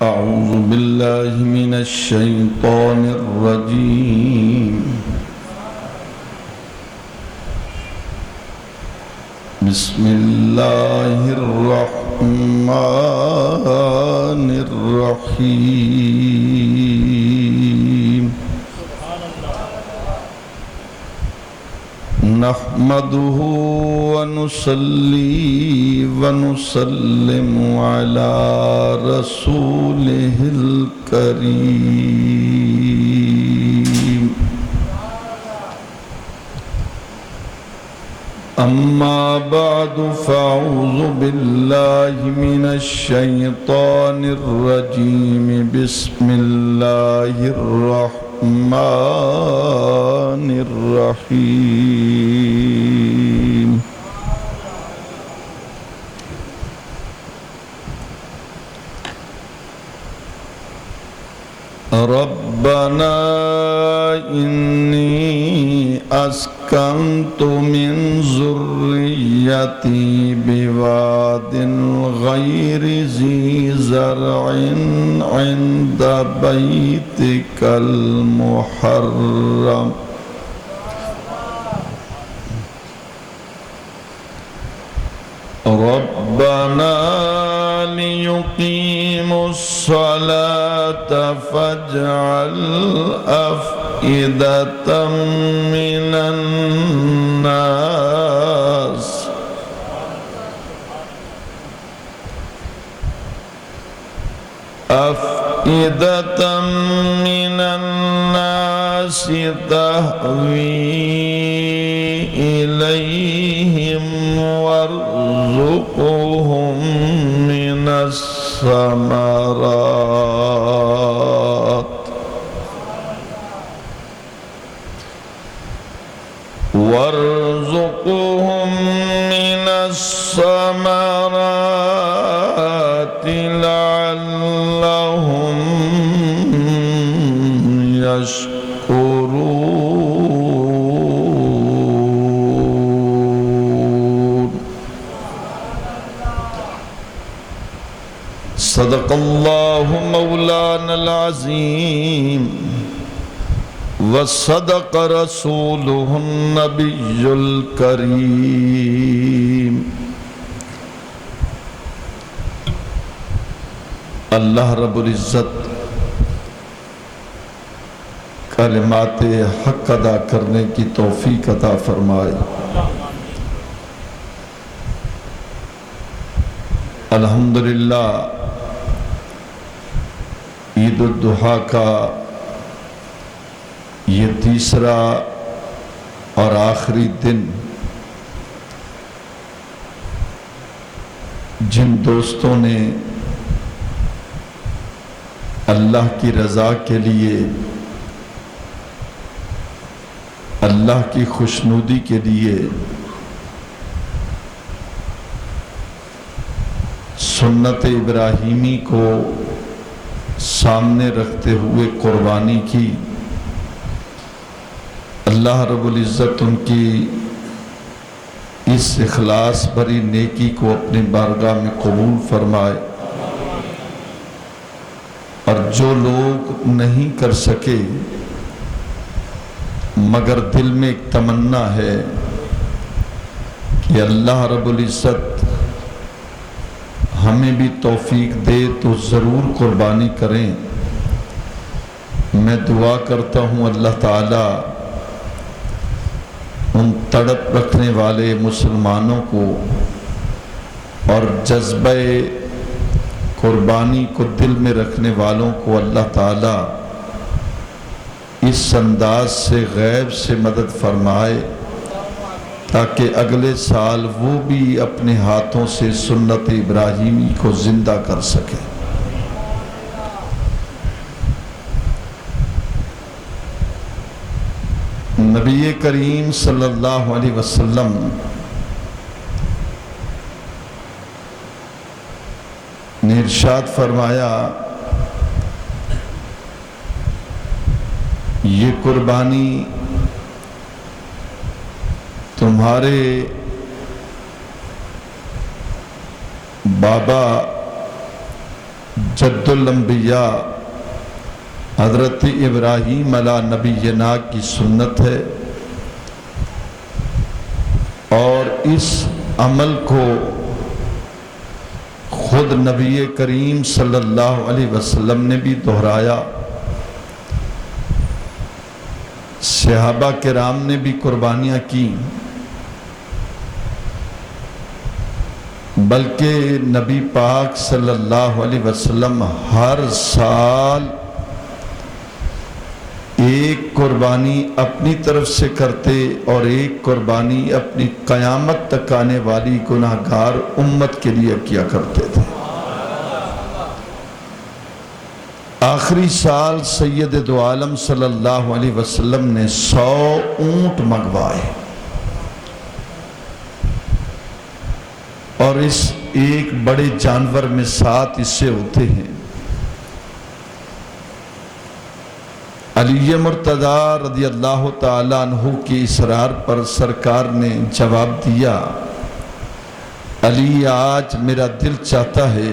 أعوذ بالله من الشيطان الرجيم بسم الله الرحمن الرحيم نحمده ونصلي ونسلم على رسوله الكريم أما بعد فأعوذ بالله من الشيطان الرجيم بسم الله الرحمن الرحيم ربنا إني أسكنت من ذريتي بواد غير ذي زرع عند بيتك المحرم ربنا ليقيموا الصلاة فاجعل أفئدة من الناس تهوي إليهم وارزقهم من الثمرات لعلهم يشكرون صدق الله مولانا العظيم وصدق رسوله النبي الكريم اللہ رب العزت کلمات حق ادا کرنے کی توفیق عطا فرمائے۔ الحمدللہ عید الضحیٰ کا یہ تیسرا اور آخری دن جن دوستوں نے اللہ کی رضا کے لیے، اللہ کی خوشنودی کے لیے سنت ابراہیمی کو سامنے رکھتے ہوئے قربانی کی، اللہ رب العزت ان کی اس اخلاص بھری نیکی کو اپنی بارگاہ میں قبول فرمائے، اور جو لوگ نہیں کر سکے مگر دل میں ایک تمنا ہے کہ اللہ رب العزت ہمیں بھی توفیق دے تو ضرور قربانی کریں۔ میں دعا کرتا ہوں اللہ تعالیٰ ان تڑپ رکھنے والے مسلمانوں کو اور جذبہ قربانی کو دل میں رکھنے والوں کو اللہ تعالیٰ اس انداز سے غیب سے مدد فرمائے تاکہ اگلے سال وہ بھی اپنے ہاتھوں سے سنت ابراہیمی کو زندہ کر سکے۔ نبی کریم صلی اللہ علیہ وسلم نے ارشاد فرمایا، یہ قربانی تمہارے بابا جد الانبیاء حضرت ابراہیم علیہ نبینا کی سنت ہے، اور اس عمل کو خود نبی کریم صلی اللہ علیہ وسلم نے بھی دہرایا، صحابہ کرام نے بھی قربانیاں کی، بلکہ نبی پاک صلی اللہ علیہ وسلم ہر سال ایک قربانی اپنی طرف سے کرتے اور ایک قربانی اپنی قیامت تک آنے والی گناہگار امت کے لیے کیا کرتے تھے۔ آخری سال سید دو عالم صلی اللہ علیہ وسلم نے 100 اونٹ منگوائے، اور اس ایک بڑے جانور میں 7 حصے ہوتے ہیں۔ علی مرتضیٰ رضی اللہ تعالیٰ عنہ کی اصرار پر سرکار نے جواب دیا، علی آج میرا دل چاہتا ہے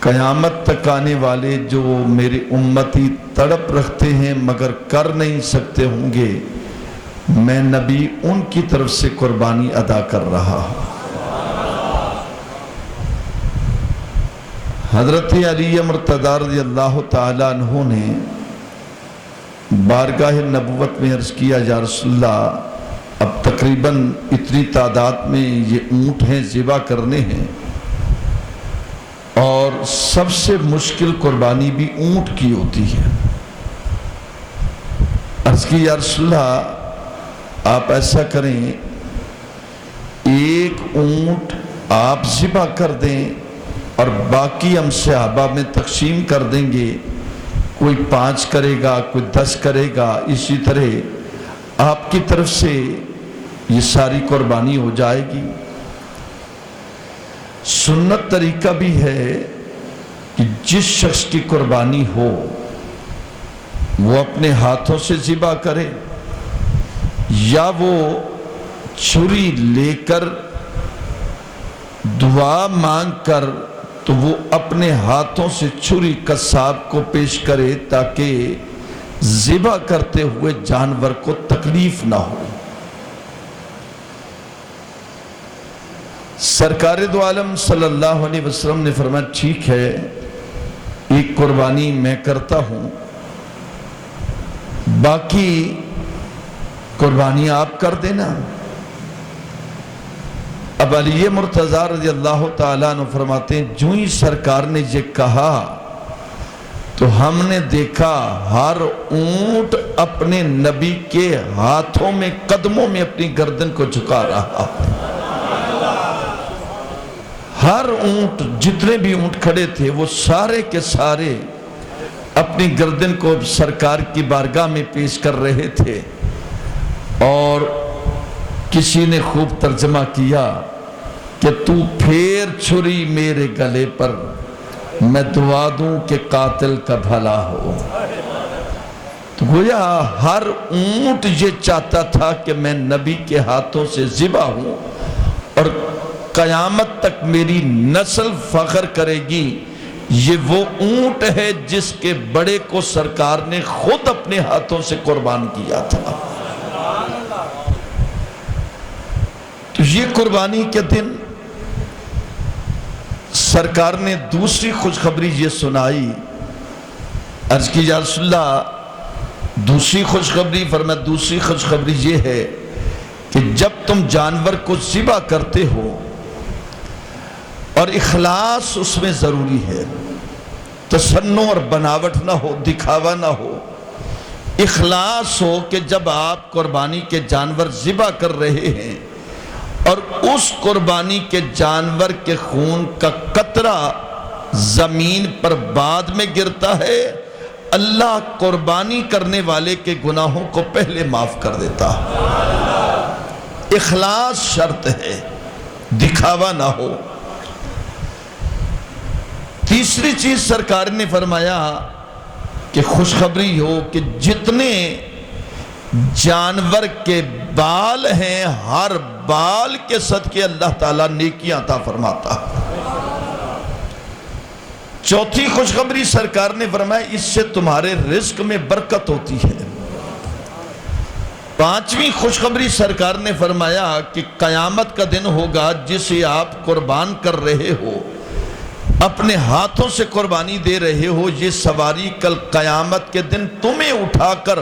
قیامت تک آنے والے جو میرے امتی تڑپ رکھتے ہیں مگر کر نہیں سکتے ہوں گے، میں نبی ان کی طرف سے قربانی ادا کر رہا ہوں۔ حضرت علی مرتضیٰ رضی اللہ تعالیٰ عنہ نے بارگاہ نبوت میں عرض کیا، یا رسول اللہ اب تقریباً اتنی تعداد میں یہ اونٹ ہیں، ذبح کرنے ہیں، اور سب سے مشکل قربانی بھی اونٹ کی ہوتی ہے۔ عرض کی، یا رسول اللہ آپ ایسا کریں، ایک اونٹ آپ ذبح کر دیں اور باقی ہم صحابہ میں تقسیم کر دیں گے، کوئی 5 کرے گا، کوئی 10 کرے گا، اسی طرح آپ کی طرف سے یہ ساری قربانی ہو جائے گی۔ سنت طریقہ بھی ہے کہ جس شخص کی قربانی ہو وہ اپنے ہاتھوں سے ذبح کرے، یا وہ چھری لے کر دعا مانگ کر تو وہ اپنے ہاتھوں سے چھری قصاب کو پیش کرے تاکہ ذبح کرتے ہوئے جانور کو تکلیف نہ ہو۔ سرکار دو عالم صلی اللہ علیہ وسلم نے فرمایا، ٹھیک ہے ایک قربانی میں کرتا ہوں، باقی قربانی آپ کر دینا۔ اب علی مرتضیٰ رضی اللہ تعالیٰ عنہ فرماتے ہیں، جو ہی سرکار نے یہ کہا تو ہم نے دیکھا ہر اونٹ اپنے نبی کے ہاتھوں میں، قدموں میں اپنی گردن کو جھکا رہا۔ ہر اونٹ، جتنے بھی اونٹ کھڑے تھے وہ سارے کے سارے اپنی گردن کو سرکار کی بارگاہ میں پیش کر رہے تھے، اور کسی نے خوب ترجمہ کیا کہ تو پھیر چھری میرے گلے پر، میں دعا دوں کہ قاتل کا بھلا ہو۔ تو گویا ہر اونٹ یہ چاہتا تھا کہ میں نبی کے ہاتھوں سے ذبح ہوں اور قیامت تک میری نسل فخر کرے گی، یہ وہ اونٹ ہے جس کے بڑے کو سرکار نے خود اپنے ہاتھوں سے قربان کیا تھا۔ تو یہ قربانی کے دن سرکار نے دوسری خوشخبری یہ سنائی، عرض کی، یا رسول اللہ دوسری خوشخبری؟ فرمایا دوسری خوشخبری یہ ہے کہ جب تم جانور کو ذبح کرتے ہو اور اخلاص اس میں ضروری ہے، تصنع اور بناوٹ نہ ہو، دکھاوا نہ ہو، اخلاص ہو کہ جب آپ قربانی کے جانور ذبح کر رہے ہیں اور اس قربانی کے جانور کے خون کا قطرہ زمین پر بعد میں گرتا ہے، اللہ قربانی کرنے والے کے گناہوں کو پہلے معاف کر دیتا ہے۔ اخلاص شرط ہے، دکھاوا نہ ہو۔ تیسری چیز سرکار نے فرمایا کہ خوشخبری ہو کہ جتنے جانور کے بال ہیں، ہر بال کے صدقے اللہ تعالیٰ نیکیاں عطا فرماتا ہے۔ چوتھی خوشخبری سرکار نے فرمایا اس سے تمہارے رزق میں برکت ہوتی ہے۔ پانچویں خوشخبری سرکار نے فرمایا کہ قیامت کا دن ہوگا جسے آپ قربان کر رہے ہو، اپنے ہاتھوں سے قربانی دے رہے ہو، یہ سواری کل قیامت کے دن تمہیں اٹھا کر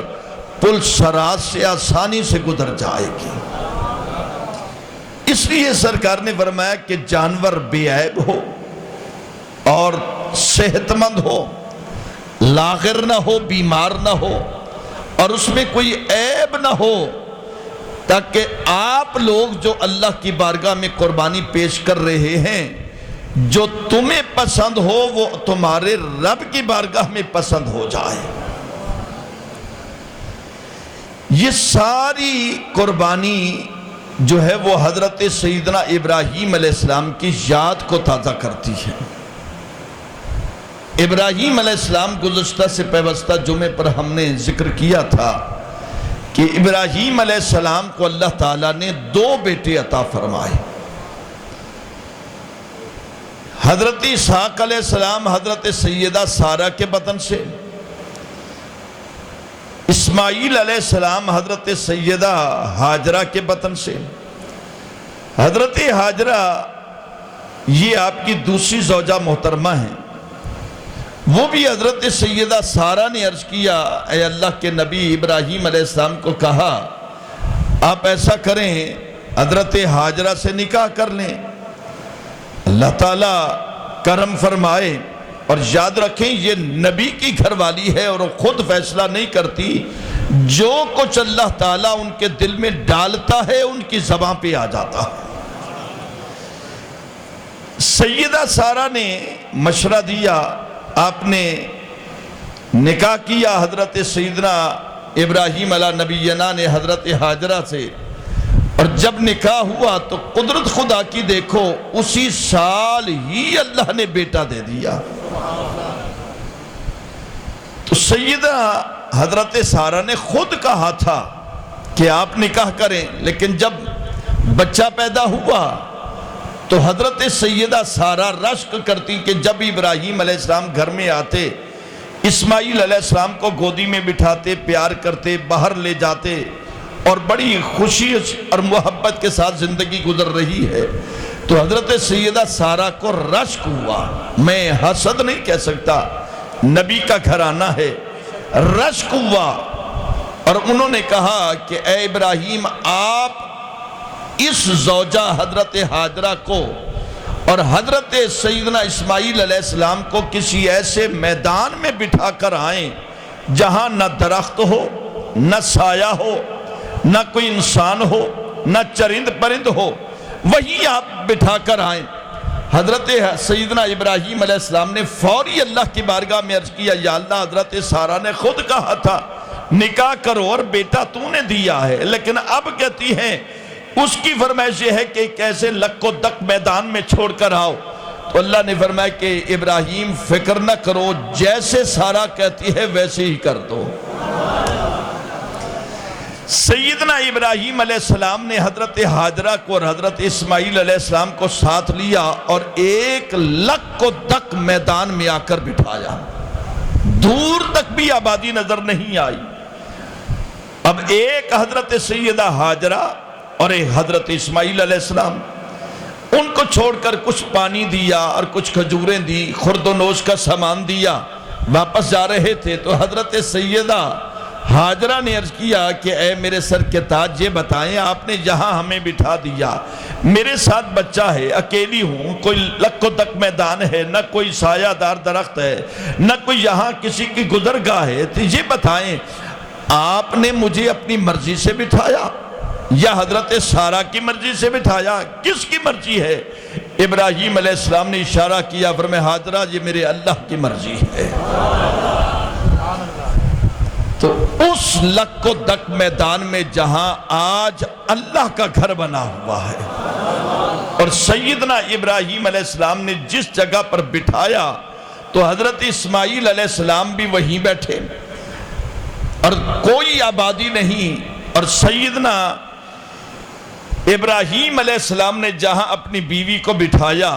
پل صراط سے آسانی سے گزر جائے گی۔ اس لیے سرکار نے فرمایا کہ جانور بے عیب ہو اور صحت مند ہو، لاغر نہ ہو، بیمار نہ ہو، اور اس میں کوئی عیب نہ ہو، تاکہ آپ لوگ جو اللہ کی بارگاہ میں قربانی پیش کر رہے ہیں، جو تمہیں پسند ہو وہ تمہارے رب کی بارگاہ میں پسند ہو جائے۔ یہ ساری قربانی جو ہے وہ حضرت سیدنا ابراہیم علیہ السلام کی یاد کو تازہ کرتی ہے۔ ابراہیم علیہ السلام گزشتہ سے پیوستہ جمعے پر ہم نے ذکر کیا تھا کہ ابراہیم علیہ السلام کو اللہ تعالیٰ نے 2 بیٹے عطا فرمائے۔ حضرت اسحاق علیہ السلام حضرت سیدہ سارہ کے بطن سے، اسماعیل علیہ السلام حضرت سیدہ ہاجرہ کے بطن سے۔ حضرت ہاجرہ یہ آپ کی دوسری زوجہ محترمہ ہیں، وہ بھی حضرت سیدہ سارہ نے عرض کیا اے اللہ کے نبی، ابراہیم علیہ السلام کو کہا آپ ایسا کریں حضرت ہاجرہ سے نکاح کر لیں، اللہ تعالیٰ کرم فرمائے۔ اور یاد رکھیں یہ نبی کی گھر والی ہے اور وہ خود فیصلہ نہیں کرتی، جو کچھ اللہ تعالیٰ ان کے دل میں ڈالتا ہے ان کی زبان پہ آ جاتا ہے۔ سیدہ سارہ نے مشورہ دیا، آپ نے نکاح کیا حضرت سیدنا ابراہیم علیہ نبینا نے حضرت ہاجرہ سے، اور جب نکاح ہوا تو قدرت خدا کی دیکھو اسی سال ہی اللہ نے بیٹا دے دیا۔ تو سیدہ حضرت سارہ نے خود کہا تھا کہ آپ نکاح کریں، لیکن جب بچہ پیدا ہوا تو حضرت سیدہ سارہ رشک کرتی کہ جب ابراہیم علیہ السلام گھر میں آتے، اسماعیل علیہ السلام کو گودی میں بٹھاتے، پیار کرتے، باہر لے جاتے، اور بڑی خوشی اور محبت کے ساتھ زندگی گزر رہی ہے، تو حضرت سیدہ سارہ کو رشک ہوا۔ میں حسد نہیں کہہ سکتا، نبی کا گھرانہ ہے، رشک ہوا، اور انہوں نے کہا کہ اے ابراہیم آپ اس زوجہ حضرت ہاجرہ کو اور حضرت سیدنا اسماعیل علیہ السلام کو کسی ایسے میدان میں بٹھا کر آئیں جہاں نہ درخت ہو، نہ سایہ ہو، نہ کوئی انسان ہو، نہ چرند پرند ہو، وہی آپ بٹھا کر آئیں۔ حضرت سیدنا ابراہیم علیہ السلام نے فوری اللہ کی بارگاہ میں عرض کیا یا اللہ حضرت سارہ نے خود کہا تھا نکاح کرو اور بیٹا تو نے دیا ہے، لیکن اب کہتی ہیں اس کی فرمائش یہ ہے کہ ایک ایسے لک و دک میدان میں چھوڑ کر آؤ۔ تو اللہ نے فرمایا کہ ابراہیم فکر نہ کرو، جیسے سارہ کہتی ہے ویسے ہی کر دو۔ سیدنا ابراہیم علیہ السلام نے حضرت ہاجرہ کو اور حضرت اسماعیل علیہ السلام کو ساتھ لیا اور ایک لک و دک میدان میں آ کر بٹھایا، دور تک بھی آبادی نظر نہیں آئی۔ اب ایک حضرت سیدہ ہاجرہ اور ایک حضرت اسماعیل علیہ السلام، ان کو چھوڑ کر کچھ پانی دیا اور کچھ کھجوریں دی، خورد و نوش کا سامان دیا، واپس جا رہے تھے تو حضرت سیدہ ہاجرہ نے عرض کیا کہ اے میرے سر کے تاج یہ بتائیں آپ نے یہاں ہمیں بٹھا دیا، میرے ساتھ بچہ ہے، اکیلی ہوں، کوئی لک و دک میدان ہے، نہ کوئی سایہ دار درخت ہے، نہ کوئی یہاں کسی کی گزرگاہ ہے، تو یہ بتائیں آپ نے مجھے اپنی مرضی سے بٹھایا یا حضرت سارہ کی مرضی سے بٹھایا؟ کس کی مرضی ہے؟ ابراہیم علیہ السلام نے اشارہ کیا، فرمایا ہاجرہ یہ میرے اللہ کی مرضی ہے۔ تو اس لک و دک میدان میں جہاں آج اللہ کا گھر بنا ہوا ہے اور سیدنا ابراہیم علیہ السلام نے جس جگہ پر بٹھایا تو حضرت اسماعیل علیہ السلام بھی وہیں بیٹھے اور کوئی آبادی نہیں، اور سیدنا ابراہیم علیہ السلام نے جہاں اپنی بیوی کو بٹھایا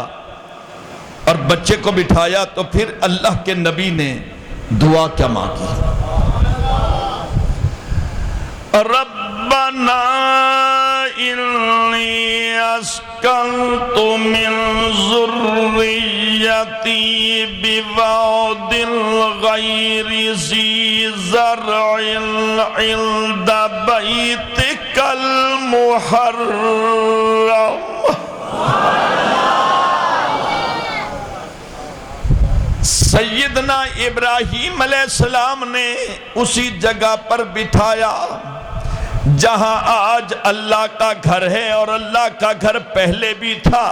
اور بچے کو بٹھایا تو پھر اللہ کے نبی نے دعا کیا مانگی؟ ربنا انی اسکنت من ذریتی بواد غیر ذی زرع عند بیتک المحرم۔ سیدنا ابراہیم علیہ السلام نے اسی جگہ پر بٹھایا جہاں آج اللہ کا گھر ہے، اور اللہ کا گھر پہلے بھی تھا۔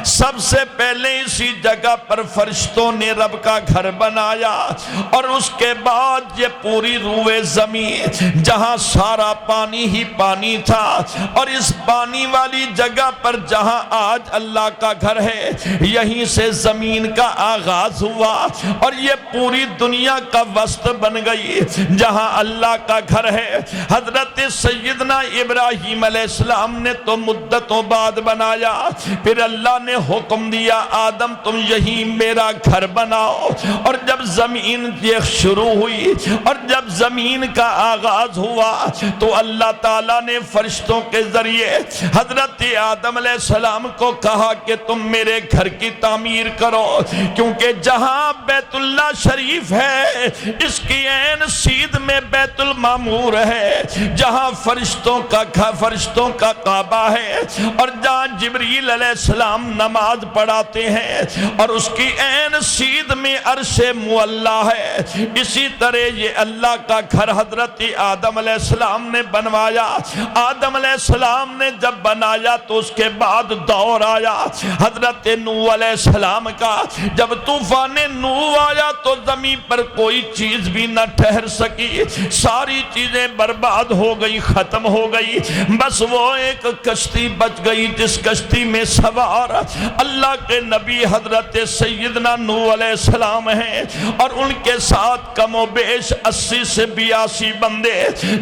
سب سے پہلے اسی جگہ پر فرشتوں نے رب کا گھر بنایا، اور اس کے بعد یہ پوری روئے زمین جہاں سارا پانی ہی پانی تھا، اور اس پانی والی جگہ پر جہاں آج اللہ کا گھر ہے، یہیں سے زمین کا آغاز ہوا، اور یہ پوری دنیا کا وسط بن گئی جہاں اللہ کا گھر ہے۔ حضرت سیدنا ابراہیم علیہ السلام نے تو مدتوں بعد بنایا، پھر اللہ نے حکم دیا آدم تم یہی میرا گھر بناؤ، اور جب زمین یہ شروع ہوئی اور جب زمین کا آغاز ہوا تو اللہ تعالیٰ نے فرشتوں کے ذریعے حضرت آدم علیہ السلام کو کہا کہ تم میرے گھر کی تعمیر کرو، کیونکہ جہاں بیت اللہ شریف ہے اس کی عین سیدھ میں بیت المعمور ہے، جہاں فرشتوں کا کعبہ ہے، اور جہاں جبریل علیہ السلام نماز پڑھاتے ہیں، اور اس کی عین سیدھ میں عرش معلیٰ ہے۔ اسی طرح یہ اللہ کا گھر حضرت آدم علیہ السلام نے بنوایا۔ آدم علیہ السلام نے جب بنایا تو اس کے بعد دور آیا حضرت نوح علیہ السلام کا۔ جب طوفان نوح آیا تو زمین پر کوئی چیز بھی نہ ٹھہر سکی، ساری چیزیں برباد ہو گئی، ختم ہو گئی، بس وہ ایک کشتی بچ گئی جس کشتی میں سوار اللہ کے نبی حضرت سیدنا نوح علیہ السلام ہیں، اور ان کے ساتھ کم و بیش 80 سے 82 بندے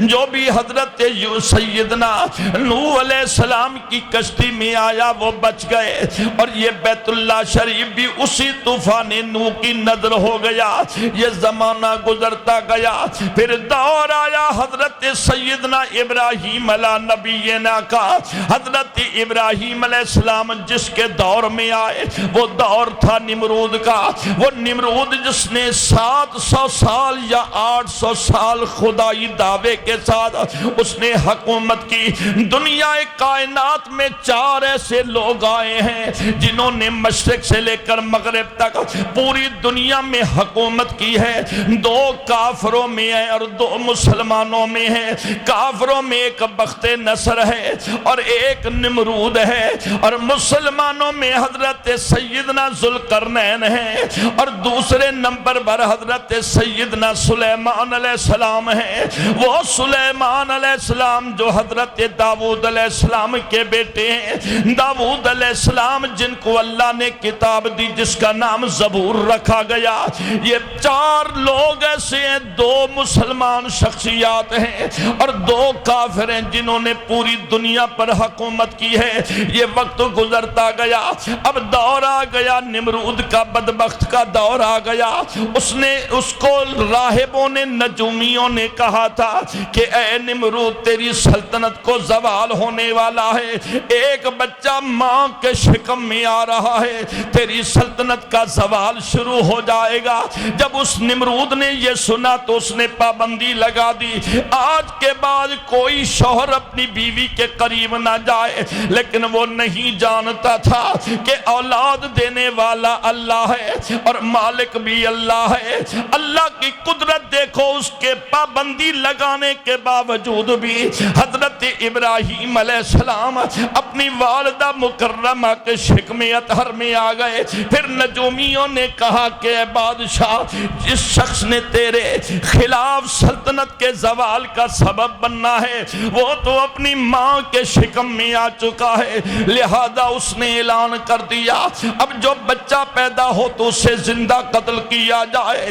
جو بھی حضرت سیدنا نوح علیہ السلام کی کشتی میں آیا وہ بچ گئے، اور یہ بیت اللہ شریف بھی اسی طوفان نوح کی نظر ہو گیا۔ یہ زمانہ گزرتا گیا، پھر دور آیا حضرت سیدنا ابراہیم علیہ نبینا کا۔ حضرت ابراہیم علیہ السلام جس کے دور میں آئے وہ دور تھا نمرود کا۔ وہ نمرود جس نے 700 سال یا 800 سال خدائی دعوے کے ساتھ اس نے حکومت کی۔ دنیا کائنات میں 4 ایسے لوگ آئے ہیں جنہوں نے مشرق سے لے کر مغرب تک پوری دنیا میں حکومت کی ہے۔ 2 کافروں میں ہے اور 2 مسلمانوں میں ہے۔ کافروں میں ایک بخت نصر ہے اور ایک نمرود ہے، اور مسلمانوں میں حضرت سیدنا ذوالقرنین ہے، اور دوسرے نمبر پر حضرت سیدنا سلیمان علیہ السلام ہے۔ وہ سلیمان علیہ السلام جو حضرت داؤد علیہ السلام کے بیٹے ہیں، داؤد علیہ السلام جن کو اللہ نے کتاب دی جس کا نام زبور رکھا گیا۔ یہ 4 لوگ ایسے ہیں، 2 مسلمان شخصیات ہیں اور 2 کافر ہیں جنہوں نے پوری دنیا پر حکومت کی ہے۔ یہ وقت گزرتا گیا، اب دور آ گیا نمرود کا، بدبخت کا دور آ گیا۔ اس کو راہبوں نے، نجومیوں نے کہا تھا کہ اے نمرود تیری سلطنت کو زوال ہونے والا ہے، ایک بچہ ماں کے شکم میں آ رہا ہے، تیری سلطنت کا زوال شروع ہو جائے گا۔ جب اس نمرود نے یہ سنا تو اس نے پابندی لگا دی، آج کے بعد کوئی شوہر اپنی بیوی کے قریب نہ جائے، لیکن وہ نہیں جانتا تھا کہ اولاد دینے والا اللہ ہے اور مالک بھی اللہ ہے۔ اللہ کی قدرت دیکھو، اس کے پابندی لگانے کے باوجود بھی حضرت ابراہیم علیہ السلام اپنی والدہ مکرمہ کے شکم اطہر میں آ گئے۔ پھر نجومیوں نے کہا کہ اے بادشاہ، جس شخص نے تیرے خلاف سلطنت کے زوال کا سبب بننا ہے وہ تو اپنی ماں کے شکم میں آ چکا ہے، لہذا اس نے اعلان کر دیا اب جو بچہ پیدا ہو تو اسے زندہ قتل کیا جائے۔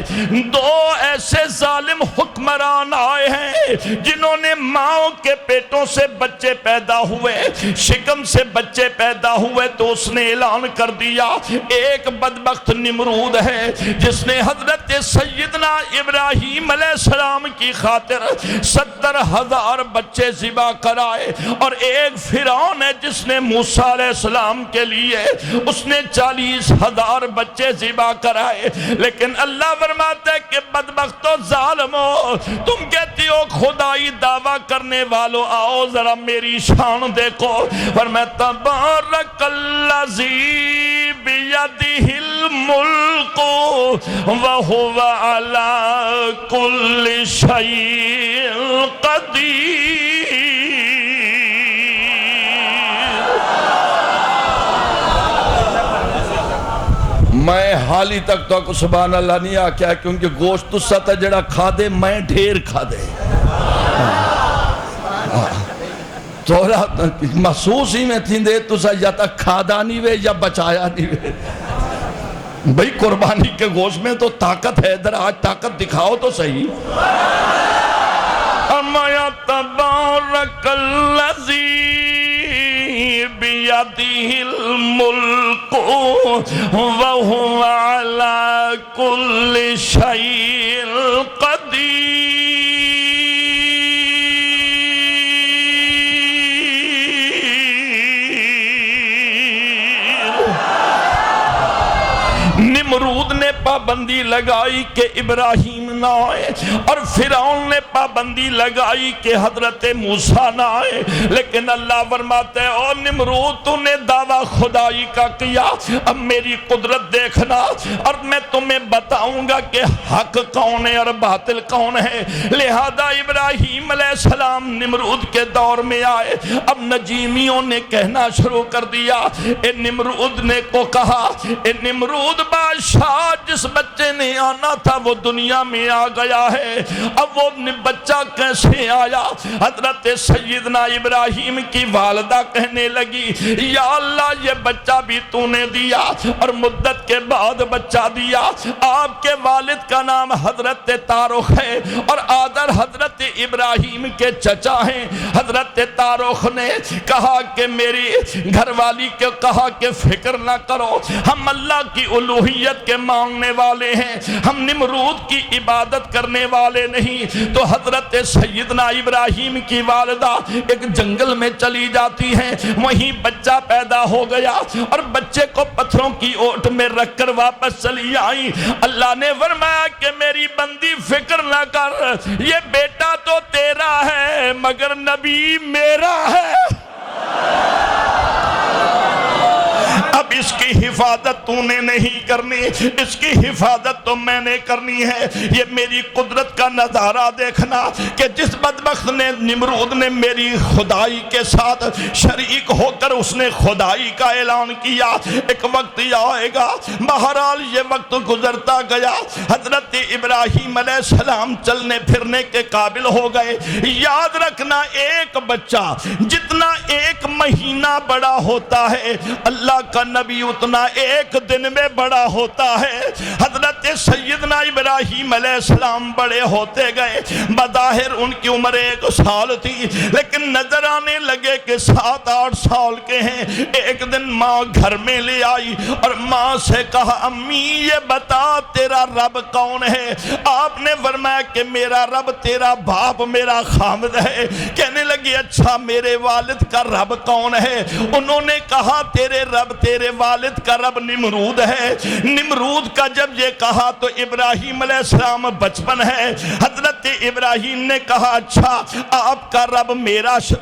2 ایسے ظالم حکمران آئے ہیں جنہوں نے ماں کے پیٹوں سے بچے پیدا ہوئے، شکم بیگم سے بچے پیدا ہوئے تو اس نے اعلان کر دیا ایک بدبخت نمرود ہے جس نے حضرت سیدنا ابراہیم علیہ السلام کی خاطر 70,000 بچے ذبح کرائے، اور ایک فرعون ہے جس نے موسیٰ علیہ السلام کے لیے اس نے 40,000 بچے ذبح کرائے۔ لیکن اللہ فرماتا ہے کہ بدبختو ظالمو، تم کہتی ہو خدائی دعویٰ کرنے والو آؤ ذرا میری شان دیکھو، فرماتا تبارک الذی بیدہ الملک وہو علی کل شیء قدیر۔ میں حالی تک تو سبحان اللہ نہیں آکیا کیونکہ گوشت تسا تا جڑا کھا دے میں ڈھیر کھا دے، تھوڑا محسوس ہی میں تھی دے تسا یا تا کھادا نہیں وے یا بچایا نہیں وے۔ بھئی قربانی کے گوشت میں تو طاقت ہے، ادھر آج طاقت دکھاؤ تو صحیح۔ اما تبارک الذی بیدہ الملک وہو علی کل شیء قدیر۔ نمرود نے پابندی لگائی کہ ابراہیم نہ آئے، اور فرعون نے پابندی لگائی کہ حضرت موسیٰ نہ آئے، لیکن اللہ فرماتے ہیں او نمرود تو نے دعویٰ خدائی کا کیا، اب میری قدرت دیکھنا اور میں تمہیں بتاؤں گا کہ حق کون ہے اور باطل کون ہے۔ لہذا ابراہیم علیہ السلام نمرود کے دور میں آئے، اب نجیمیوں نے کہنا شروع کر دیا، اے نمرود نے کو کہا اے نمرود بادشاہ جس بچے نے آنا تھا وہ دنیا میں آ گیا ہے، اب وہ بچہ کیسے آیا؟ حضرت سیدنا ابراہیم کی والدہ کہنے لگی یا اللہ یہ بچہ بھی تو نے دیا اور مدت کے بعد بچہ دیا، آپ کے والد کا نام حضرت تارخ ہے اور آدر حضرت ابراہیم کے چچا ہیں۔ حضرت تارخ نے کہا کہ میری گھر والی کو کہا کہ فکر نہ کرو، ہم اللہ کی الوہیت کے مانگنے والے ہیں، ہم نمرود کی عبادت کرنے والے نہیں۔ تو حضرت سیدنا ابراہیم کی والدہ ایک جنگل میں چلی جاتی ہیں، وہیں بچہ پیدا ہو گیا اور بچے کو پتھروں کی اوٹ میں رکھ کر واپس چلی آئی۔ اللہ نے فرمایا کہ میری بندی فکر نہ کر، یہ بیٹا تو تیرا ہے مگر نبی میرا ہے، اب اس کی حفاظت تو نے نہیں کرنی، اس کی حفاظت تو میں نے کرنی ہے۔ یہ میری قدرت کا نظارہ دیکھنا کہ جس بدبخت نے نمرود نے میری خدائی کے ساتھ شریک ہو کر اس نے خدائی کا اعلان کیا، ایک وقت آئے گا۔ بہرحال یہ وقت گزرتا گیا، حضرت ابراہیم علیہ السلام چلنے پھرنے کے قابل ہو گئے۔ یاد رکھنا ایک بچہ جتنا ایک مہینہ بڑا ہوتا ہے اللہ کا نبی اتنا ایک دن میں بڑا ہوتا ہے۔ حضرت سیدنا ابراہیم علیہ السلام بڑے ہوتے گئے، بظاہر ان کی عمر 1 سال تھی لیکن نظر آنے لگے کہ 7-8 سال کے ہیں۔ ایک دن ماں گھر میں لے آئی اور ماں سے کہا امی یہ بتا تیرا رب کون ہے؟ آپ نے فرمایا کہ میرا رب تیرا باپ میرا خامد ہے۔ کہنے لگی اچھا میرے والد کا رب کون ہے؟ انہوں نے کہا تیرے رب تیرے والد کا رب نمرود ہے۔ نمرود کا جب یہ کہا تو ابراہیم علیہ السلام بچپن ہے، حضرت ابراہیم نے کہا اچھا آپ کا رب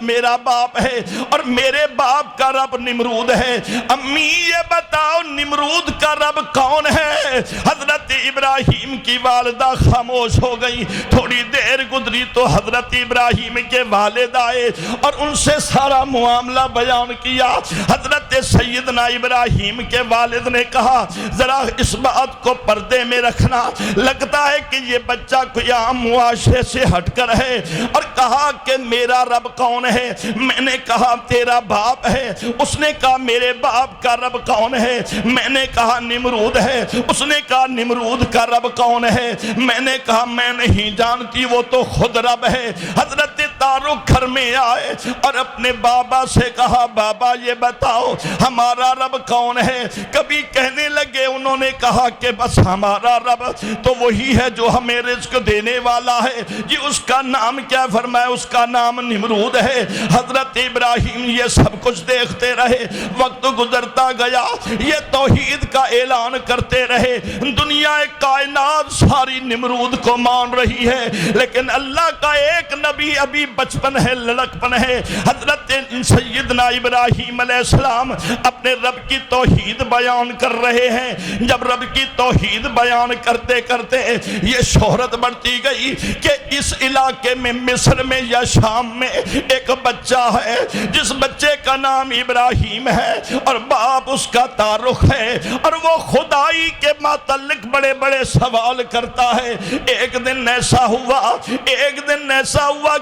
میرا باپ ہے اور میرے باپ کا رب نمرود ہے، امی یہ بتاؤ نمرود کا رب کون ہے؟ حضرت ابراہیم کی والدہ خاموش ہو گئی۔ تھوڑی دیر گزری تو حضرت ابراہیم کے والد آئے اور ان سے سارا معاملہ بیان کیا۔ حضرت سیدنا ابراہیم ابراہیم کے والد نے کہا ذرا اس بات کو پردے میں رکھنا، لگتا ہے کہ یہ بچہ کوئی عام معاشرے سے ہٹ کر ہے، اور کہا کہ میرا رب کون ہے؟ میں نے کہا تیرا باپ ہے۔ اس نے کہا میرے باپ کا رب کون ہے؟ میں نے کہا نمرود ہے۔ اس نے کہا نمرود کا رب کون ہے؟ میں نے کہا میں نہیں جانتی، وہ تو خود رب ہے۔ حضرت تارک گھر میں آئے اور اپنے بابا سے کہا بابا یہ بتاؤ ہمارا رب کون ہے؟ کبھی کہنے لگے، انہوں نے کہا کہ بس ہمارا رب تو وہی ہے جو ہمیں رزق دینے والا ہے۔ جی اس کا نام کیا؟ فرمایا اس کا نام نمرود ہے۔ حضرت ابراہیم یہ سب کچھ دیکھتے رہے، وقت گزرتا گیا، یہ توحید کا اعلان کرتے رہے، دنیا کائنات ساری نمرود کو مان رہی ہے، لیکن اللہ کا ایک نبی ابھی بچپن ہے، لڑکپن ہے۔ حضرت سیدنا ابراہیم علیہ السلام اپنے رب کی توحید بیان کر رہے ہیں۔ جب رب کی توحید بیان کرتے کرتے یہ شہرت بڑھتی گئی کہ اس علاقے میں مصر میں یا شام میں ایک بچہ ہے جس بچے کا نام ابراہیم ہے اور باپ اس کا تارک ہے، اور وہ خدائی کے متعلق بڑے بڑے سوال کرتا ہے۔ ایک دن ایسا ہوا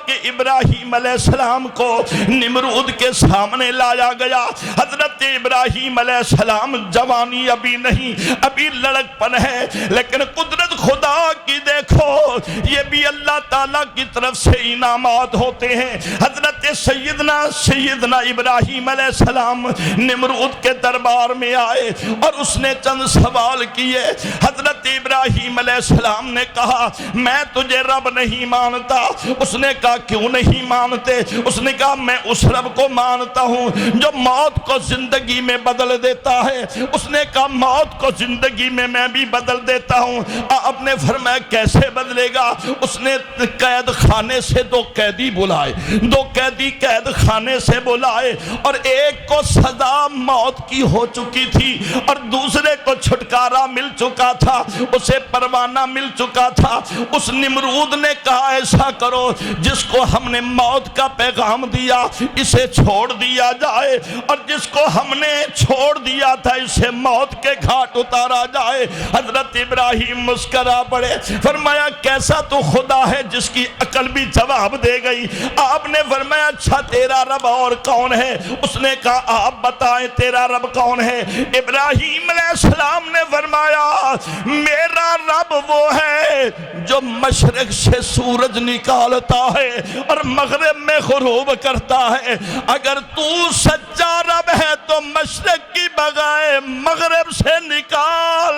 کہ ابراہیم علیہ السلام کو نمرود کے سامنے لایا گیا۔ حضرت ابراہیم علیہ السلام جوانی ابھی نہیں، ابھی لڑکپن ہے، لیکن قدرت خدا کی دیکھو، یہ بھی اللہ تعالیٰ کی طرف سے انعامات ہوتے ہیں۔ حضرت سیدنا ابراہیم علیہ السلام نمرود کے دربار میں آئے اور اس نے چند سوال کیے۔ حضرت ابراہیم علیہ السلام نے کہا میں تجھے رب نہیں مانتا۔ اس نے کہا کیوں نہیں مانتے؟ اس نے کہا میں اس رب کو مانتا ہوں جو موت کو زندگی میں بدل دیتا ہے۔ اس نے کہا موت کو زندگی میں میں بھی بدل دیتا ہوں۔ آپ نے فرمایا کیسے بدلے گا؟ اس نے قید خانے سے 2 قیدی بلائے، 2 قیدی قید خانے سے بلائے، اور ایک کو سزا موت کی ہو چکی تھی اور دوسرے کو چھٹکارا مل چکا تھا، اسے پروانہ مل چکا تھا۔ اس نمرود نے کہا ایسا کرو، جس کو ہم نے موت کا پیغام دیا اسے چھوڑ دیا جائے، اور جس کو ہم نے چھوڑ دیا تھا اسے موت کے گھاٹ اتارا جائے۔ حضرت ابراہیم مسکرا پڑے، فرمایا کیسا تو خدا ہے جس کی عقل بھی جواب دے گئی۔ آپ نے فرمایا اچھا تیرا رب اور کون ہے؟ اس نے کہا آپ بتائیں تیرا رب کون ہے؟ ابراہیم علیہ السلام نے فرمایا میرا رب وہ ہے جو مشرق سے سورج نکالتا ہے اور مغرب میں غروب کرتا ہے۔ اگر تو سچا رب ہے تو مشرق کی بغائے مغرب سے نکال۔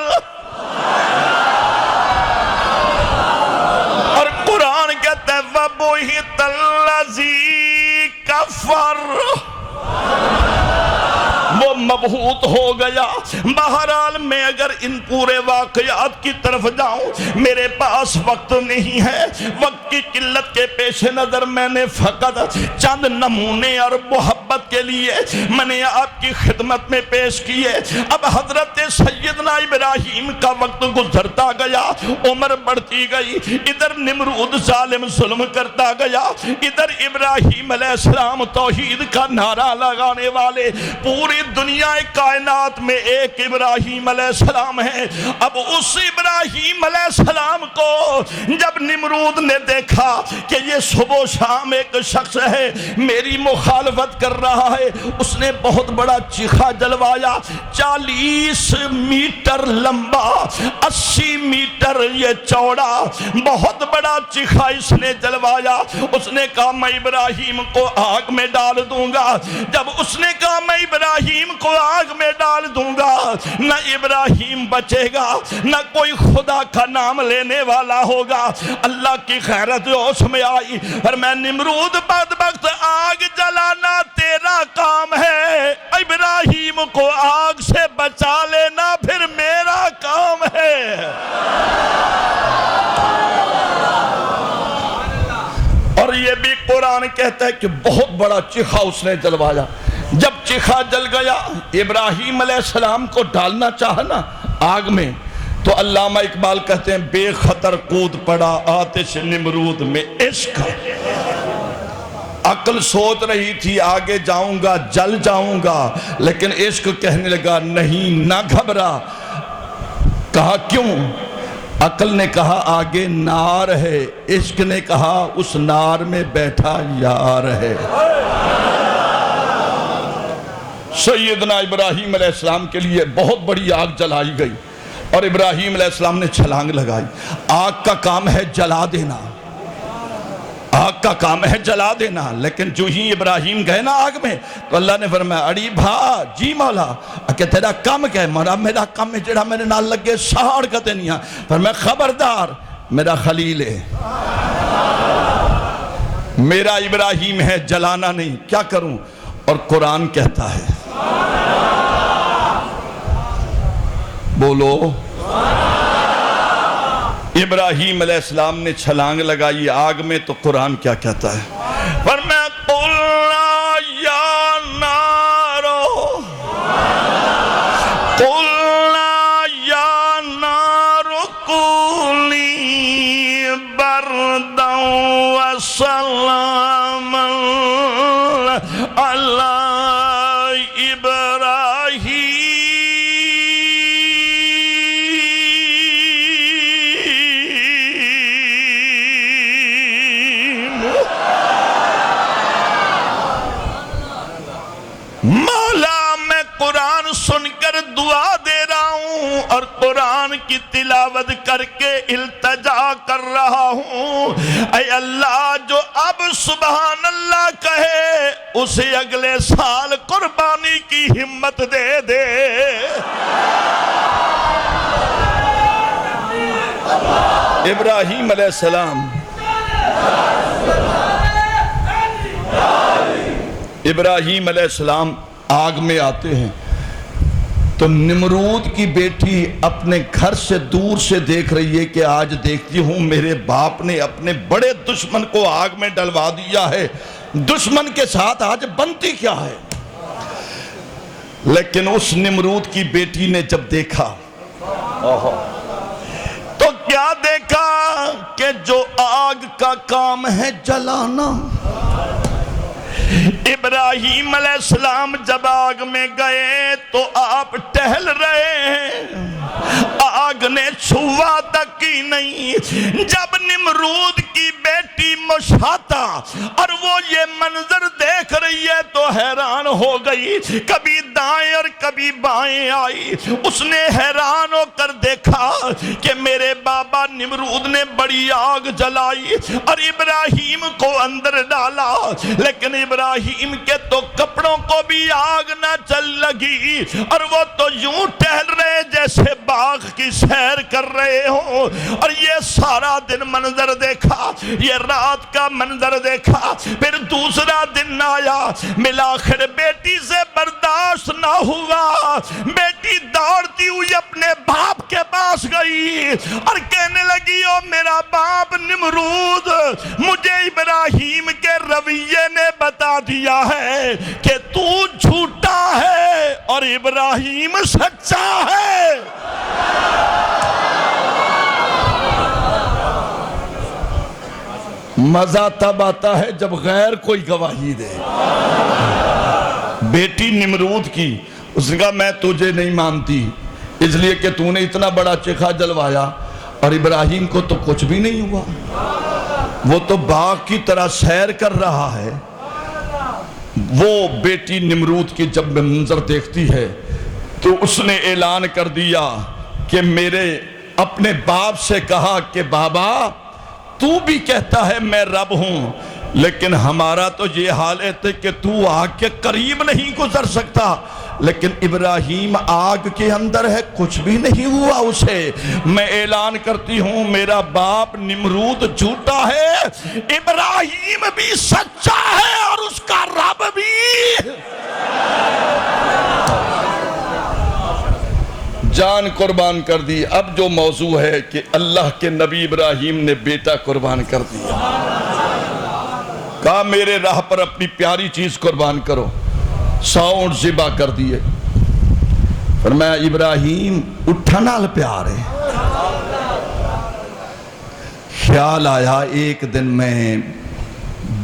اور قرآن کہتا ہے وَبُہِتَ الَّذِي كَفَرَ، وہ مبہوت ہو گیا۔ بہرحال میں اگر ان پورے واقعات کی طرف جاؤں میرے پاس وقت نہیں ہے، وقت کی قلت کے پیش نظر میں نے فقط چند نمونے اور محبت کے لیے میں نے آپ کی خدمت میں پیش کیے۔ اب حضرت سیدنا ابراہیم کا وقت گزرتا گیا، عمر بڑھتی گئی، ادھر نمرود ظالم ظلم کرتا گیا، ادھر ابراہیم علیہ السلام توحید کا نعرہ لگانے والے۔ پوری دنیا کائنات میں ایک ابراہیم علیہ السلام ہے۔ اب اس ابراہیم علیہ السلام کو جب نمرود نے دیکھا کہ یہ صبح و شام ایک شخص ہے میری مخالفت کر رہا ہے، اس نے بہت بڑا چیخا جلوایا، 40 میٹر لمبا، 80 میٹر یہ چوڑا، بہت بڑا چیخا اس نے جلوایا۔ اس نے کہا میں ابراہیم کو آگ میں ڈال دوں گا۔ جب اس نے کہا میں ابراہیم کو آگ میں ڈال دوں گا، نہ ابراہیم بچے گا، نہ کوئی خدا کا نام لینے والا ہوگا۔ اللہ کی غیرت جوش میں آئی اور میں نمرود بدبخت آگ جلانا تیرا کام ہے، ابراہیم کو آگ سے بچا لینا پھر میرا کام ہے۔ اور یہ بھی قرآن کہتا ہے کہ بہت بڑا چیخا اس نے جلوایا۔ جب چیخا جل گیا، ابراہیم علیہ السلام کو ڈالنا چاہا نا آگ میں، تو علامہ اقبال کہتے ہیں بے خطر کود پڑا آتش نمرود میں عشق۔ عقل سوچ رہی تھی آگے جاؤں گا جل جاؤں گا، لیکن عشق کہنے لگا نہیں نہ گھبرا۔ کہا کیوں؟ عقل نے کہا آگے نار ہے، عشق نے کہا اس نار میں بیٹھا یار ہے۔ سیدنا ابراہیم علیہ السلام کے لیے بہت بڑی آگ جلائی گئی اور ابراہیم علیہ السلام نے چھلانگ لگائی۔ آگ کا کام ہے جلا دینا، آگ کا کام ہے جلا دینا، لیکن جو ہی ابراہیم گئے نا آگ میں تو اللہ نے فرمایا اڑی بھا جی مولا کہ تیرا کام کیا ہے؟ مولا میرا کام ہے جڑا میرے نال لگے ساڑ کتے نہیں ہے۔ فرمایا خبردار میرا خلیل ہے، میرا ابراہیم ہے، جلانا نہیں، کیا کروں؟ اور قرآن کہتا ہے بولو ابراہیم علیہ السلام نے چھلانگ لگائی آگ میں تو قرآن کیا کہتا ہے؟ فرمایا قلنا یا نارو، قلنا یا نارو کونی بردا وسلاما علی ابراہیم۔ مولا میں قرآن سن کر دعا دے رہا ہوں اور قرآن کی تلاوت کر کے التجا کر رہا ہوں، اے اللہ جو اب سبحان اللہ کہے اسے اگلے سال قربانی کی ہمت دے دے۔ ابراہیم علیہ السلام ابراہیم علیہ السلام آگ میں آتے ہیں تو نمرود کی بیٹی اپنے گھر سے دور سے دیکھ رہی ہے کہ آج دیکھتی ہوں میرے باپ نے اپنے بڑے دشمن کو آگ میں ڈلوا دیا ہے، دشمن کے ساتھ آج بنتی کیا ہے؟ لیکن اس نمرود کی بیٹی نے جب دیکھا تو کیا دیکھا کہ جو آگ کا کام ہے جلانا، ابراہیم علیہ السلام جب آگ میں گئے تو آپ ٹہل رہے ہیں، آگ نے چھوا تک ہی نہیں۔ جب نمرود کی بیٹی مشاتا اور وہ یہ منظر دیکھ رہی ہے تو حیران ہو گئی، کبھی دائیں اور کبھی بائیں آئی، اس نے حیران ہو کر دیکھا کہ میرے بابا نمرود نے بڑی آگ جلائی اور ابراہیم کو اندر ڈالا، لیکن ابراہیم کے تو کپڑوں کو بھی آگ نہ چل لگی اور وہ تو یوں ٹہل رہے جیسے باغ کی سیر کر رہے ہوں۔ اور یہ سارا دن منظر دیکھا، یہ رات کا منظر دیکھا، پھر دوسرا دن آیا، ملاخر بیٹی سے برداشت نہ ہوا، بیٹی دوڑتی ہوئی اپنے باپ کے پاس گئی اور کہنے لگی او میرا باپ نمرود، مجھے ابراہیم کے رویے نے بتا دیا ہے کہ تو جھوٹا ہے اور ابراہیم سچا ہے۔ مزہ تب آتا ہے جب غیر کوئی گواہی دے۔ بیٹی نمرود کی، اس نے کہا میں تجھے نہیں مانتی اس لیے کہ تو نے اتنا بڑا چکھا جلوایا اور ابراہیم کو تو کچھ بھی نہیں ہوا، وہ تو باغ کی طرح سیر کر رہا ہے۔ وہ بیٹی نمرود کی جب منظر دیکھتی ہے تو اس نے اعلان کر دیا کہ میرے اپنے باپ سے کہا کہ بابا تو بھی کہتا ہے میں رب ہوں، لیکن ہمارا تو یہ حالت ہے کہ تو آگ کے قریب نہیں گزر سکتا، لیکن ابراہیم آگ کے اندر ہے، کچھ بھی نہیں ہوا اسے۔ میں اعلان کرتی ہوں میرا باپ نمرود جھوٹا ہے، ابراہیم بھی سچا ہے اور اس کا رب بھی۔ جان قربان کر دی۔ اب جو موضوع ہے کہ اللہ کے نبی ابراہیم نے بیٹا قربان کر دیا، کہا میرے راہ پر اپنی پیاری چیز قربان کرو، 100 اونٹ ذبح کر دیے۔ فرمایا ابراہیم اٹھا نال پیار ہے۔ خیال آیا ایک دن میں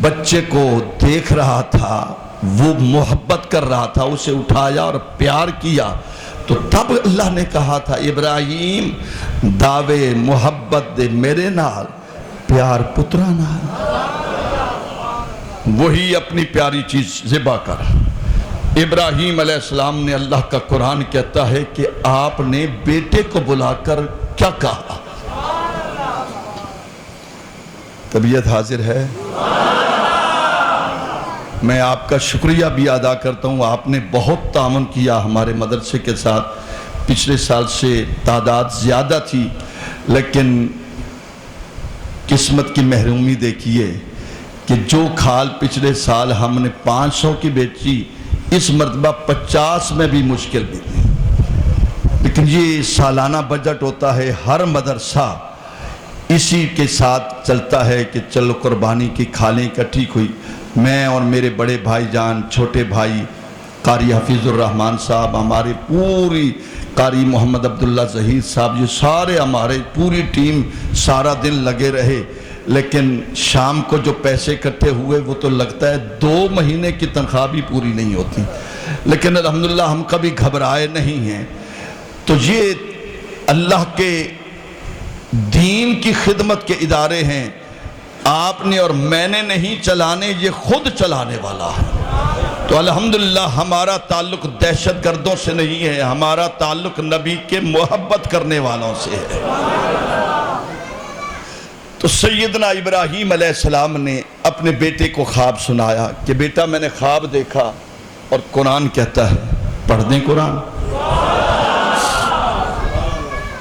بچے کو دیکھ رہا تھا، وہ محبت کر رہا تھا، اسے اٹھایا اور پیار کیا، تو تب اللہ نے کہا تھا ابراہیم دعوے محبت دے میرے نال، پیار پترا نال، وہی اپنی پیاری چیز ذبح کر۔ ابراہیم علیہ السلام نے، اللہ کا قرآن کہتا ہے کہ آپ نے بیٹے کو بلا کر کیا کہا؟ طبیعت حاضر ہے؟ میں آپ کا شکریہ بھی ادا کرتا ہوں، آپ نے بہت تعاون کیا ہمارے مدرسے کے ساتھ، پچھلے سال سے تعداد زیادہ تھی، لیکن قسمت کی محرومی دیکھیے کہ جو کھال پچھلے سال ہم نے 500 کی بیچی، اس مرتبہ 50 میں بھی مشکل بھی تھی، لیکن یہ سالانہ بجٹ ہوتا ہے، ہر مدرسہ اسی کے ساتھ چلتا ہے کہ چلو قربانی کی کھالیں اکٹھی ہوئی۔ میں اور میرے بڑے بھائی جان، چھوٹے بھائی قاری حفیظ الرحمن صاحب، ہماری پوری قاری محمد عبداللہ ظہیر صاحب، یہ سارے ہمارے پوری ٹیم سارا دن لگے رہے، لیکن شام کو جو پیسے اکٹھے ہوئے وہ تو لگتا ہے 2 مہینے کی تنخواہ بھی پوری نہیں ہوتی، لیکن الحمدللہ ہم کبھی گھبرائے نہیں ہیں۔ تو یہ اللہ کے دین کی خدمت کے ادارے ہیں، آپ نے اور میں نے نہیں چلانے، یہ خود چلانے والا ہے۔ تو الحمدللہ ہمارا تعلق دہشت گردوں سے نہیں ہے، ہمارا تعلق نبی کے محبت کرنے والوں سے ہے۔ تو سیدنا ابراہیم علیہ السلام نے اپنے بیٹے کو خواب سنایا کہ بیٹا میں نے خواب دیکھا، اور قرآن کہتا ہے، پڑھ دیں قرآن؟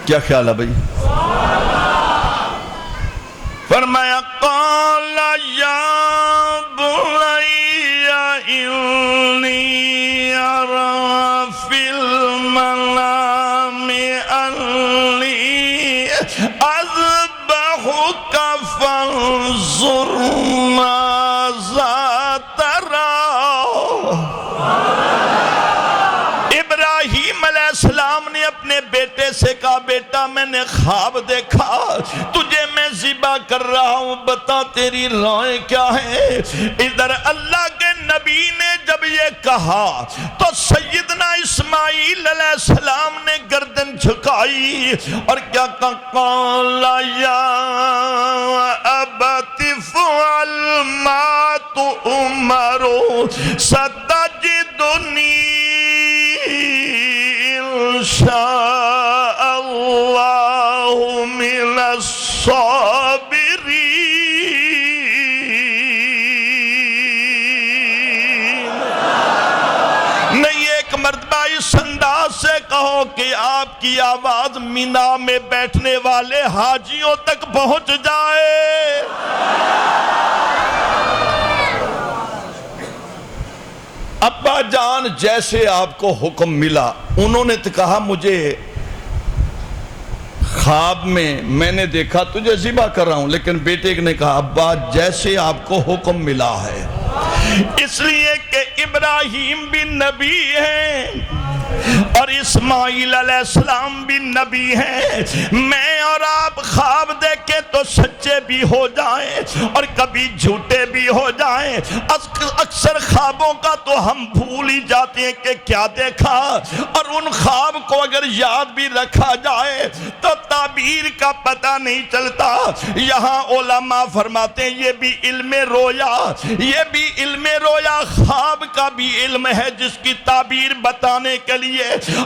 کیا خیال ہے بھائی؟ فرمایا قال یا بنی انی ارى فی المنام انی اذبحک فانظر ماذا تری۔ ابراہیم علیہ السلام نے اپنے بیٹے سے کہا، بیٹا میں نے خواب دیکھا، تجھے میں ذبح کر رہا ہوں، بتا تیری رائے کیا ہے؟ ادھر اللہ کے نبی نے جب یہ کہا تو سیدنا اسماعیل علیہ السلام نے گردن جھکائی اور کیا کہا؟ قال یا ابت فعل ما تؤمر ستجدنی انشاء اللہ من الصابرین۔ نہیں ایک مرتبہ اس انداز سے کہو کہ آپ کی آواز مینا میں بیٹھنے والے حاجیوں تک پہنچ جائے۔ ابا جان جیسے آپ کو حکم ملا، انہوں نے تو کہا مجھے خواب میں نے دیکھا تجھے ذبح کر رہا ہوں، لیکن بیٹے نے کہا ابا جیسے آپ کو حکم ملا ہے۔ اس لیے کہ ابراہیم بھی نبی ہیں اور اسماعیل علیہ السلام بھی نبی ہیں۔ میں اور آپ خواب دیکھیں تو سچے بھی ہو جائیں اور کبھی جھوٹے بھی ہو جائیں۔ اکثر خوابوں کا تو ہم بھول ہی جاتے ہیں کہ کیا دیکھا، اور ان خواب کو اگر یاد بھی رکھا جائے تو تعبیر کا پتہ نہیں چلتا۔ یہاں علماء فرماتے ہیں یہ بھی علم رویا، یہ بھی علم رویا، خواب کا بھی علم ہے جس کی تعبیر بتانے کے لیے۔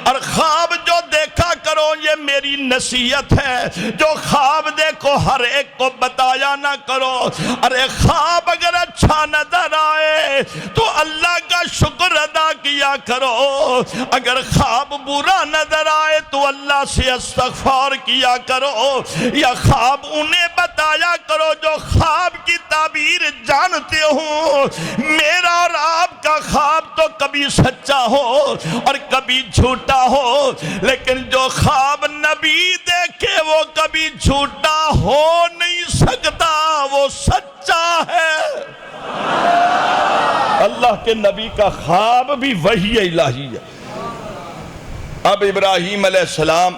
اور خواب جو دیکھا کرو، یہ میری نصیحت ہے، جو خواب دیکھو ہر ایک کو بتایا نہ کرو۔ ارے خواب اگر اچھا نظر آئے تو اللہ کا شکر ادا کیا کرو، اگر خواب برا نظر آئے تو اللہ سے استغفار کیا کرو، یا خواب انہیں بتایا کرو جو خواب کی تعبیر جانتے ہوں۔ میرا اور آپ کا خواب تو کبھی سچا ہو اور کبھی جھوٹا ہو، لیکن جو خواب نبی دیکھے وہ کبھی جھوٹا ہو نہیں سکتا، وہ سچا ہے۔ اللہ کے نبی کا خواب بھی وحی الہی ہے۔ اب ابراہیم علیہ السلام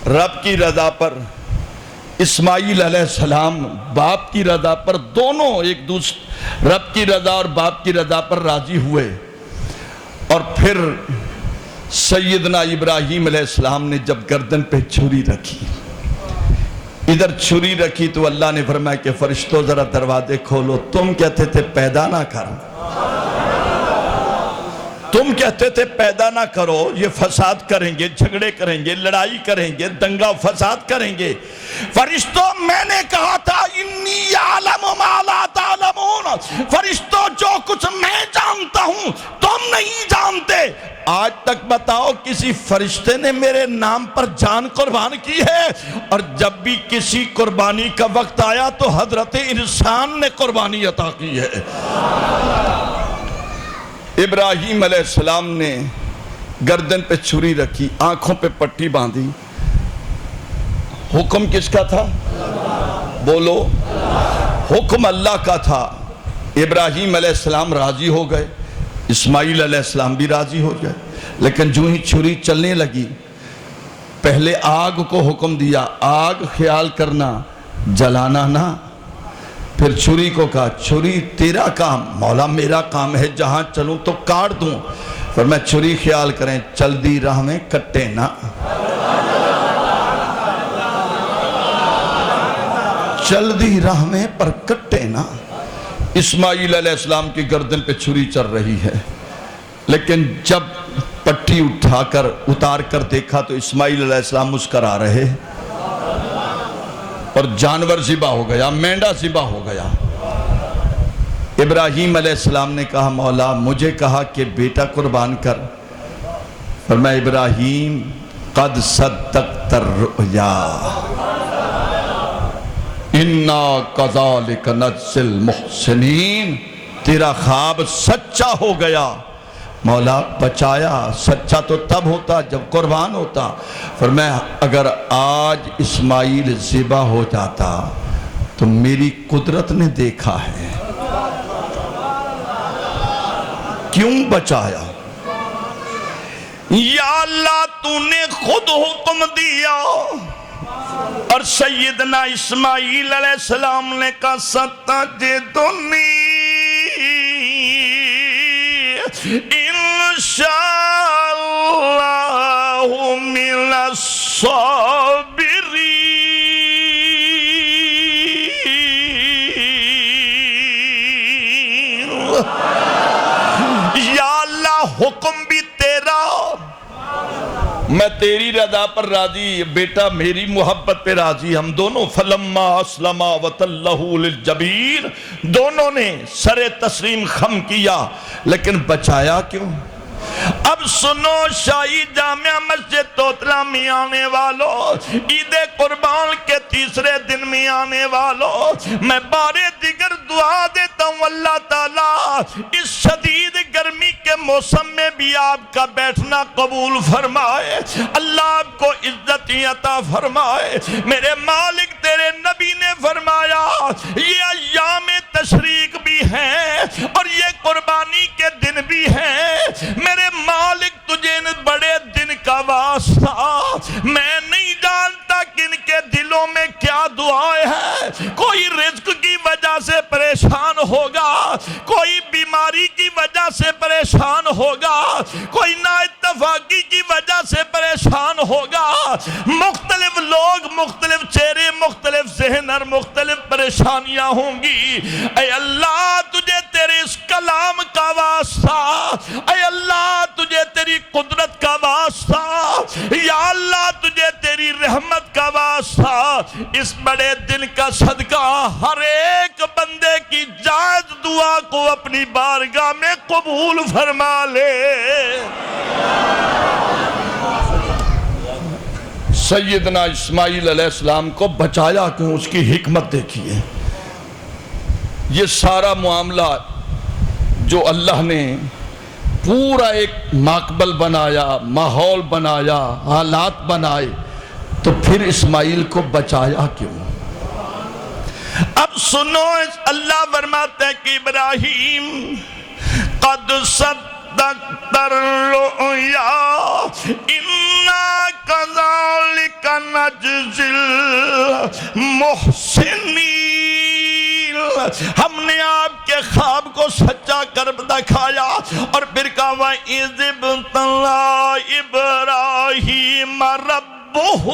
رب کی رضا پر اسماعیل علیہ السلام باپ کی رضا پر دونوں ایک دوسرے رب کی رضا اور باپ کی رضا پر راضی ہوئے، اور پھر سیدنا ابراہیم علیہ السلام نے جب گردن پہ چھری رکھی، ادھر چھری رکھی تو اللہ نے فرمایا کہ فرشتوں ذرا دروازے کھولو، تم کہتے تھے پیدا نہ کرو، تم کہتے تھے پیدا نہ کرو، یہ فساد کریں گے، جھگڑے کریں گے، لڑائی کریں گے، دنگا فساد کریں گے۔ فرشتوں میں نے کہا تھا انی اعلم ما لا تعلمون، فرشتوں جو کچھ میں جانتا ہوں تم نہیں جانتے۔ آج تک بتاؤ کسی فرشتے نے میرے نام پر جان قربان کی ہے؟ اور جب بھی کسی قربانی کا وقت آیا تو حضرت انسان نے قربانی عطا کی ہے۔ ابراہیم علیہ السلام نے گردن پہ چھری رکھی، آنکھوں پہ پٹی باندھی، حکم کس کا تھا؟ بولو، حکم اللہ کا تھا۔ ابراہیم علیہ السلام راضی ہو گئے، اسماعیل علیہ السلام بھی راضی ہو گئے، لیکن جو ہی چھری چلنے لگی، پہلے آگ کو حکم دیا، آگ خیال کرنا، جلانا نہ، پھر چھری کو کہا چھری تیرا کام، مولا میرا کام ہے، جہاں چلوں تو کاٹ دوں، پھر میں چھری خیال کریں چل دی راہ میں کٹے نہ، چل دی راہ میں پر کٹے نہ۔ اسماعیل علیہ السلام کی گردن پہ چھری چل رہی ہے، لیکن جب پٹی اٹھا کر اتار کر دیکھا تو اسماعیل علیہ السلام مسکرا رہے، اور جانور ذبح ہو گیا، مینڈا ذبح ہو گیا۔ ابراہیم علیہ السلام نے کہا مولا مجھے کہا کہ بیٹا قربان کر، فرمایا ابراہیم قد صدقت الرؤیا انا کذالک نجزی المحسنین، تیرا خواب سچا ہو گیا، مولا بچایا۔ سچا تو تب ہوتا جب قربان ہوتا۔ فرمایا اگر آج اسماعیل ذبح ہو جاتا تو میری قدرت نے دیکھا ہے، کیوں بچایا؟ یا اللہ تو نے خود حکم دیا، اور سیدنا اسماعیل علیہ السلام نے کہا ستجدنی انشاءاللہ من الصابرین، یا اللہ حکم بھی تیرا، میں تیری رضا پر راضی، بیٹا میری محبت پہ راضی، ہم دونوں فلما اسلما وتلہ للجبین، دونوں نے سر تسلیم خم کیا، لیکن بچایا کیوں؟ اب سنو شاہی جامعہ مسجد توتلا میں آنے والوں، عید قربان کے تیسرے دن میں آنے والوں، میں بارے دیگر دعا دیتا ہوں اللہ تعالیٰ اس شدید گرمی کے موسم میں بھی آپ کا بیٹھنا قبول فرمائے، اللہ آپ کو عزت عطا فرمائے۔ میرے مالک تیرے نبی نے فرمایا یہ ایام تشریق بھی ہیں اور یہ قربانی کے دن بھی ہیں، میرے مالک تجھے ان بڑے دن کا واسطہ، میں نہیں جانتا کہ ان کے دلوں میں کیا دعائیں ہیں، کوئی رزق کی وجہ سے پریشان ہوگا، کوئی بیماری کی وجہ سے پریشان ہوگا، کوئی نااتفاقی کی وجہ سے پریشان ہوگا، مختلف لوگ، مختلف چہرے، مختلف ذہن اور مختلف پریشانیاں ہوں گی۔ اے اللہ تجھے تیرے اس کلام کا واسطہ، اے اللہ تجھے تیری قدرت کا واسطہ، یا اللہ تجھے تیری رحمت کا واسطہ، اس بڑے دن کا صدقہ ہر ایک بندے کی جائز دعا کو اپنی بارگاہ میں قبول فرما لے۔ سیدنا اسماعیل علیہ السلام کو بچایا کیوں؟ اس کی حکمت دیکھیے۔ یہ سارا معاملہ جو اللہ نے پورا ایک ماقبل بنایا، ماحول بنایا، حالات بنائے، تو پھر اسماعیل کو بچایا کیوں؟ اب سنو اللہ فرماتے ہیں کہ ابراہیم قد صدقت صدقت الرؤيا إنا كذلك نجزي المحسنين. ہم نے آپ کے خواب کو سچا کر دکھایا اور پھر کہا وَإِذِ ابْتَلَىٰ إِبْرَاهِيمَ رَبُّهُ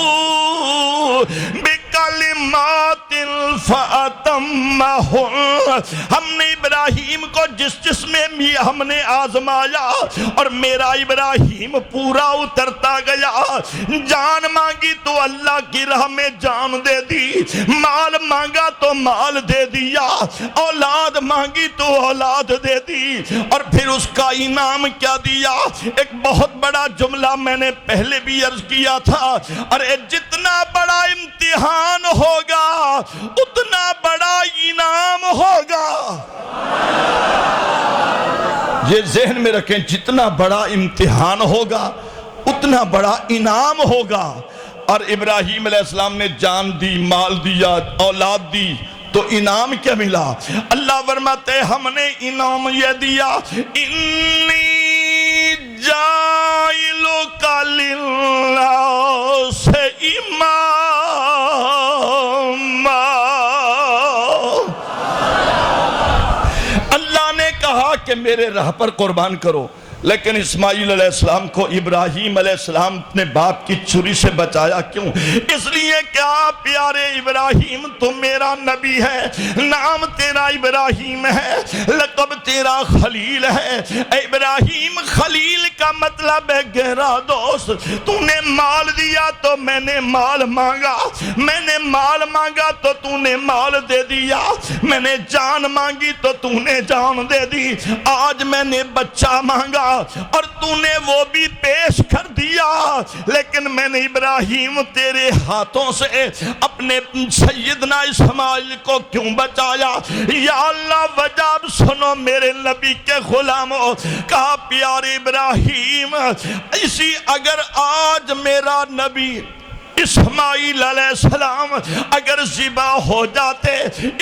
بِكَلِمَاتٍ فَأَتَمَّهُنَّ. ہم نے ابراہیم کو جس میں بھی ہم نے آزمایا اور میرا ابراہیم پورا اترتا گیا. جان مانگی تو اللہ کی راہ میں جان دے دی, مال مانگا تو مال دے دیا, اولاد مانگی تو اولاد دے دی. اور پھر اس کا انعام کیا دیا؟ ایک بہت بڑا جملہ میں نے پہلے بھی عرض کیا تھا, ارے جتنا بڑا امتحان ہوگا اتنا بڑا انعام ہوگا. یہ ذہن میں رکھیں, جتنا بڑا امتحان ہوگا اتنا بڑا انعام ہوگا. اور ابراہیم علیہ السلام نے جان دی, مال دیا, اولاد دی, تو انعام کیا ملا؟ اللہ فرماتے ہم نے انعام یہ دیا انی جائلک للناس اماما. اللہ نے کہا کہ میرے راہ پر قربان کرو, لیکن اسماعیل علیہ السلام کو ابراہیم علیہ السلام نے باپ کی چھری سے بچایا. کیوں؟ اس لیے کہ آپ پیارے ابراہیم تم میرا نبی ہے, نام تیرا ابراہیم ہے, لقب تیرا خلیل ہے. اے ابراہیم, خلیل کا مطلب ہے گہرا دوست. تو نے مال دیا تو میں نے مال مانگا, میں نے مال مانگا تو تو نے مال دے دیا, میں نے جان مانگی تو تو نے جان دے دی. آج میں نے بچہ مانگا اور تو نے وہ بھی پیش کر دیا, لیکن میں نے ابراہیم تیرے ہاتھوں سے اپنے سیدنا اسماعیل کو کیوں بچایا؟ یا اللہ وجہ سنو میرے نبی کے غلاموں. کہا پیارے ابراہیم, اسی اگر آج میرا نبی اسماعیل علیہ السلام اگر ذبح ہو جاتے,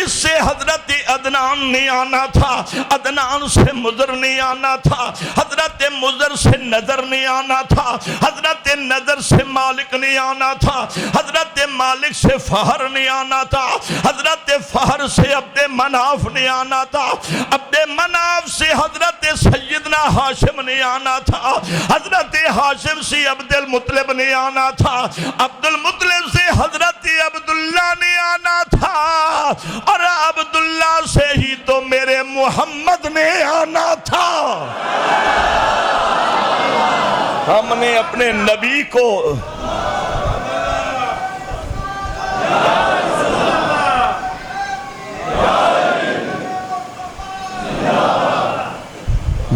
اس سے حضرت عدنان نہیں آنا تھا, عدنان سے مضر نہیں آنا تھا, حضرت مضر سے نظر نہیں آنا تھا, حضرت نظر سے مالک نہیں آنا تھا, حضرت مالک سے فہر نہیں آنا تھا, حضرت فہر سے عبد مناف نہیں آنا تھا, عبد مناف سے حضرت سیدنا ہاشم نہیں آنا تھا, حضرت ہاشم سے عبد المطلب نہیں آنا تھا, عبد المطلب سے حضرت عبداللہ نے آنا تھا, اور عبداللہ سے ہی تو میرے محمد نے آنا تھا. ہم نے اپنے نبی کو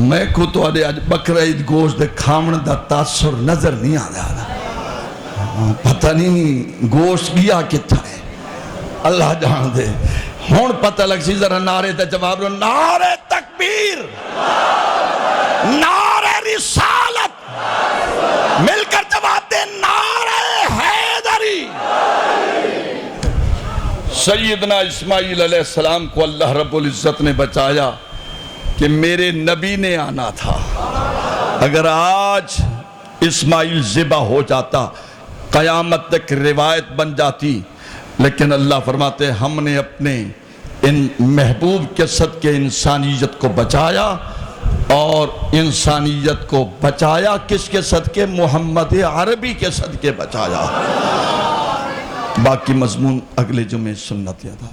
میں کو تو آج بکرہ عید گوشت دے کھامن دا تاثر نظر نہیں آ رہا, پتہ نہیں گوشت گیا کتھا ہے, اللہ جان دے. ہون پتہ لگ سی ذرا نعرے تے جواب رو, نعرے تکبیر, نعرے رسالت, مل کر جواب دے, نعرے حیدری. سیدنا اسماعیل علیہ السلام کو اللہ رب العزت نے بچایا کہ میرے نبی نے آنا تھا. اگر آج اسماعیل ذبح ہو جاتا قیامت تک روایت بن جاتی, لیکن اللہ فرماتے ہم نے اپنے ان محبوب کے صدقے انسانیت کو بچایا. اور انسانیت کو بچایا کس کے صدقے؟ محمد عربی کے صدقے بچایا. باقی مضمون اگلے جمعے سنت یاد.